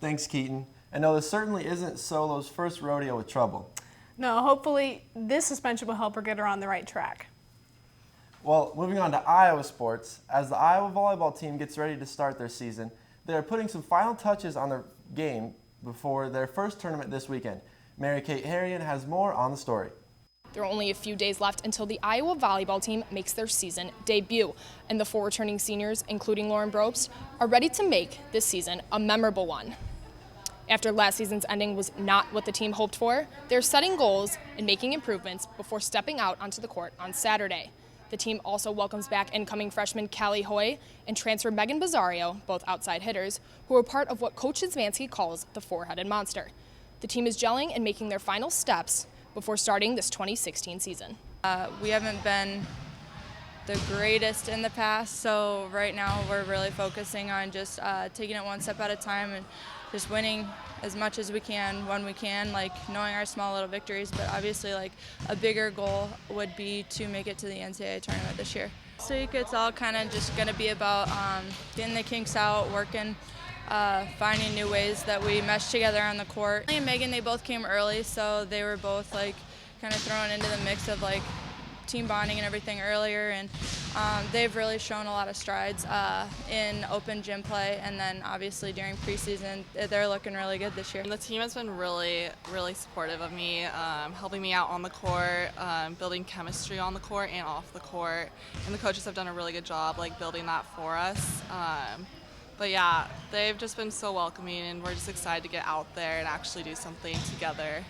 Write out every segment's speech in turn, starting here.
Thanks, Keaton. And no, this certainly isn't Solo's first rodeo with trouble. No, hopefully this suspension will help her get her on the right track. Well, moving on to Iowa sports, as the Iowa volleyball team gets ready to start their season, they are putting some final touches on their game before their first tournament this weekend. Mary Kate Harrion has more on the story. There are only a few days left until the Iowa volleyball team makes their season debut, and the 4 returning seniors, including Lauren Brobst, are ready to make this season a memorable one. After last season's ending was not what the team hoped for, they're setting goals and making improvements before stepping out onto the court on Saturday. The team also welcomes back incoming freshman Callie Hoy and transfer Megan Bazzario, both outside hitters, who are part of what Coach Zvansky calls the 4-headed monster. The team is gelling and making their final steps before starting this 2016 season. We haven't been the greatest in the past, so right now we're really focusing on just taking it one step at a time and just winning as much as we can when we can, like knowing our small little victories, but obviously like a bigger goal would be to make it to the NCAA tournament this year. So it's all kind of just going to be about getting the kinks out, working, finding new ways that we mesh together on the court. Me and Megan, they both came early, so they were both like kind of thrown into the mix of like team bonding and everything earlier, and they've really shown a lot of strides in open gym play, and then obviously during preseason they're looking really good this year. The team has been really supportive of me, helping me out on the court, building chemistry on the court and off the court, and the coaches have done a really good job like building that for us. But yeah, they've just been so welcoming, and we're just excited to get out there and actually do something together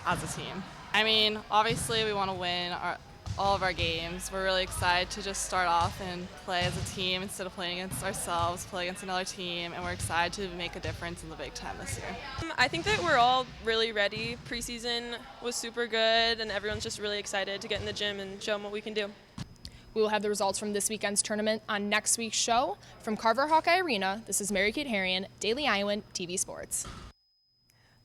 as a team. I mean, obviously we want to win all of our games. We're really excited to just start off and play as a team instead of playing against ourselves, play against another team, and we're excited to make a difference in the Big Ten this year. I think that we're all really ready. Preseason was super good, and everyone's just really excited to get in the gym and show them what we can do. We will have the results from this weekend's tournament on next week's show. From Carver Hawkeye Arena, this is Mary Kate Harrion, Daily Iowan TV Sports.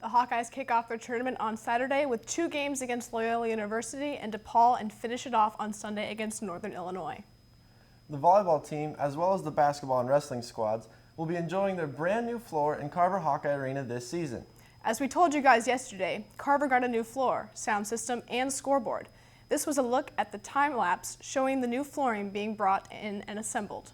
The Hawkeyes kick off their tournament on Saturday with 2 games against Loyola University and DePaul, and finish it off on Sunday against Northern Illinois. The volleyball team, as well as the basketball and wrestling squads, will be enjoying their brand new floor in Carver Hawkeye Arena this season. As we told you guys yesterday, Carver got a new floor, sound system, and scoreboard. This was a look at the time lapse showing the new flooring being brought in and assembled.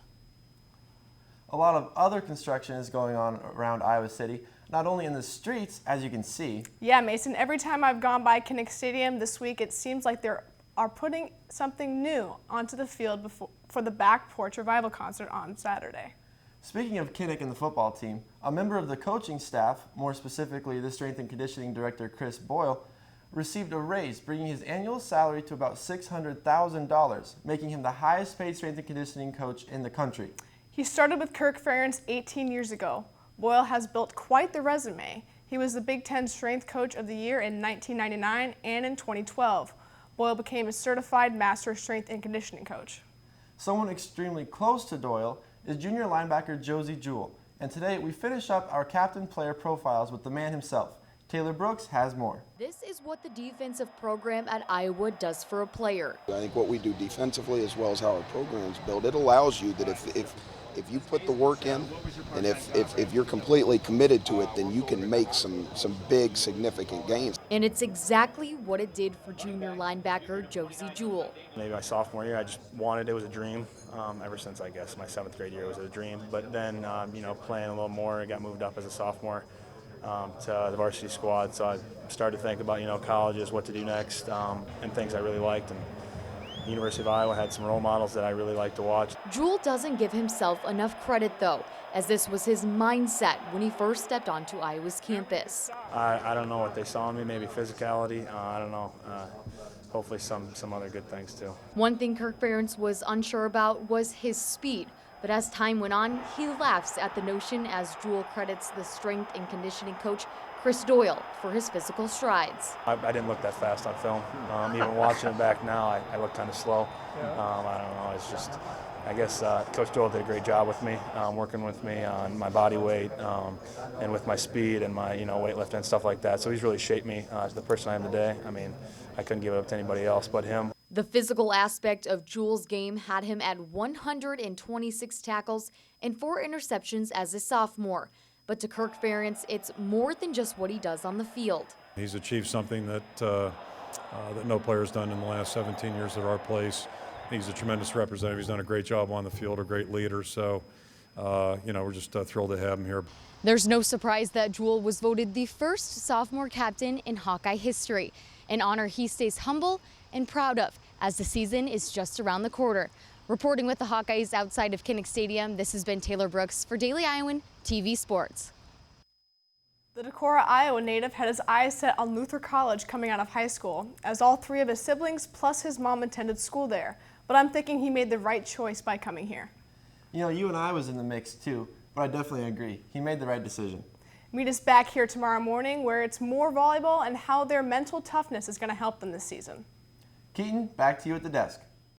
A lot of other construction is going on around Iowa City, not only in the streets, as you can see. Yeah, Mason, every time I've gone by Kinnick Stadium this week, it seems like they are putting something new onto the field for the Back Porch Revival concert on Saturday. Speaking of Kinnick and the football team, a member of the coaching staff, more specifically the strength and conditioning director Chris Boyle, received a raise, bringing his annual salary to about $600,000, making him the highest paid strength and conditioning coach in the country. He started with Kirk Ferentz 18 years ago. Boyle has built quite the resume. He was the Big Ten Strength Coach of the Year in 1999 and in 2012. Boyle became a certified master strength and conditioning coach. Someone extremely close to Doyle is junior linebacker Josie Jewell. And today we finish up our captain player profiles with the man himself. Taylor Brooks has more. This is what the defensive program at Iowa does for a player. I think what we do defensively, as well as how our program's built, it allows you that if you put the work in, and if you're completely committed to it, then you can make some big, significant gains. And it's exactly what it did for junior linebacker Josie Jewell. Maybe my sophomore year, I just wanted, it was a dream. Ever since, I guess, my 7th grade year, it was a dream. But then, playing a little more, I got moved up as a sophomore to the varsity squad. So I started to think about, colleges, what to do next, and things I really liked. And University of Iowa had some role models that I really like to watch. Jewell doesn't give himself enough credit, though, as this was his mindset when he first stepped onto Iowa's campus. I don't know what they saw in me, maybe physicality, I don't know. Hopefully some other good things, too. One thing Kirk Ferentz was unsure about was his speed. But as time went on, he laughs at the notion as Jewell credits the strength and conditioning coach Chris Doyle for his physical strides. I didn't look that fast on film. Even watching it back now, I look kind of slow. I don't know, it's just, I guess Coach Doyle did a great job with me, working with me on my body weight and with my speed and my weightlifting and stuff like that. So he's really shaped me to the person I am today. I mean, I couldn't give it up to anybody else but him. The physical aspect of Jewell's game had him at 126 tackles and 4 interceptions as a sophomore. But to Kirk Ferentz, it's more than just what he does on the field. He's achieved something that that no player's done in the last 17 years at our place. He's a tremendous representative. He's done a great job on the field, a great leader. So, we're just thrilled to have him here. There's no surprise that Jewell was voted the first sophomore captain in Hawkeye history, an honor he stays humble and proud of as the season is just around the corner. Reporting with the Hawkeyes outside of Kinnick Stadium, this has been Taylor Brooks for Daily Iowan TV Sports. The Decorah, Iowa native had his eyes set on Luther College coming out of high school, as all three of his siblings plus his mom attended school there. But I'm thinking he made the right choice by coming here. You know, you and I was in the mix too, but I definitely agree. He made the right decision. Meet us back here tomorrow morning where it's more volleyball and how their mental toughness is going to help them this season. Keaton, back to you at the desk.